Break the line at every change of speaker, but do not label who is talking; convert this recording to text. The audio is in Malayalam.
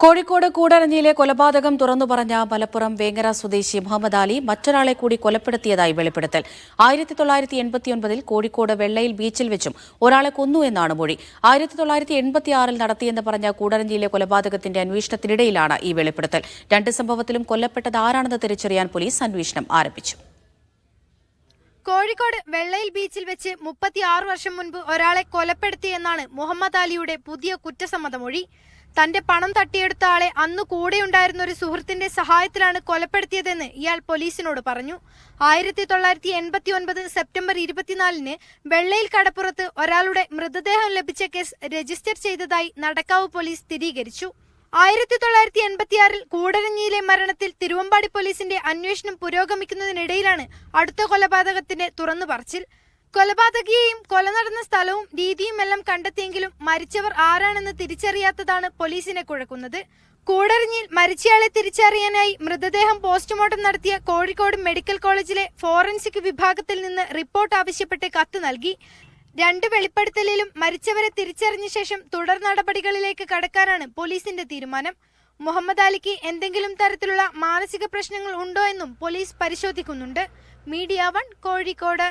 കോഴിക്കോട് കൂടരഞ്ഞിയിലെ കൊലപാതകം തുറന്നു പറഞ്ഞ മലപ്പുറം വേങ്ങര സ്വദേശി മുഹമ്മദ് അലി മറ്റൊരാളെ കൂടി കൊലപ്പെടുത്തിയതായി വെളിപ്പെടുത്തൽ. 1989 കോഴിക്കോട് വെള്ളയിൽ ബീച്ചിൽ വെച്ചും ഒരാളെ കൊന്നു എന്നാണ് മൊഴി. 1986 നടത്തിയെന്ന് പറഞ്ഞ കൂടരഞ്ഞിയിലെ കൊലപാതകത്തിന്റെ അന്വേഷണത്തിനിടയിലാണ് ഈ വെളിപ്പെടുത്തൽ. രണ്ട് സംഭവത്തിലും കൊല്ലപ്പെട്ടത് ആരാണെന്ന് തിരിച്ചറിയാൻ പോലീസ് അന്വേഷണം ആരംഭിച്ചു.
കോഴിക്കോട് വെള്ളയിൽ ബീച്ചിൽ വെച്ച് 36 വർഷം മുൻപ് ഒരാളെ കൊലപ്പെടുത്തിയെന്നാണ് മുഹമ്മദ് അലിയുടെ പുതിയ കുറ്റസമ്മതമൊഴി. തന്റെ പണം തട്ടിയെടുത്ത ആളെ അന്ന് കൂടെയുണ്ടായിരുന്ന ഒരു സുഹൃത്തിന്റെ സഹായത്തിലാണ് കൊലപ്പെടുത്തിയതെന്ന് ഇയാൾ പോലീസിനോട് പറഞ്ഞു. 1989 സെപ്റ്റംബർ 24 വെള്ളയിൽ കടപ്പുറത്ത് ഒരാളുടെ മൃതദേഹം ലഭിച്ച കേസ് രജിസ്റ്റർ ചെയ്തതായി നടക്കാവ് പോലീസ് സ്ഥിരീകരിച്ചു. 1986 കൂടരഞ്ഞിയിലെ മരണത്തിൽ തിരുവമ്പാടി പോലീസിന്റെ അന്വേഷണം പുരോഗമിക്കുന്നതിനിടയിലാണ് അടുത്ത കൊലപാതകത്തിന്റെ തുറന്നുപറച്ചിൽ. കൊലപാതകിയെയും കൊല നടന്ന സ്ഥലവും രീതിയുമെല്ലാം കണ്ടെത്തിയെങ്കിലും മരിച്ചവർ ആരാണെന്ന് തിരിച്ചറിയാത്തതാണ് പോലീസിനെ കുഴക്കുന്നത്. കൂടരഞ്ഞിയിൽ മരിച്ചയാളെ തിരിച്ചറിയാനായി മൃതദേഹം പോസ്റ്റ്മോർട്ടം നടത്തിയ കോഴിക്കോട് മെഡിക്കൽ കോളേജിലെ ഫോറൻസിക് വിഭാഗത്തിൽ നിന്ന് റിപ്പോർട്ട് ആവശ്യപ്പെട്ട് കത്ത് നൽകി. 2 വെളിപ്പെടുത്തലിലും മരിച്ചവരെ തിരിച്ചറിഞ്ഞ ശേഷം തുടർ നടപടികളിലേക്ക് കടക്കാനാണ് പോലീസിന്റെ തീരുമാനം. മുഹമ്മദ് അലിക്ക് എന്തെങ്കിലും തരത്തിലുള്ള മാനസിക പ്രശ്നങ്ങൾ ഉണ്ടോ എന്നും പോലീസ് പരിശോധിക്കുന്നുണ്ട്. മീഡിയ 1 കോഴിക്കോട്.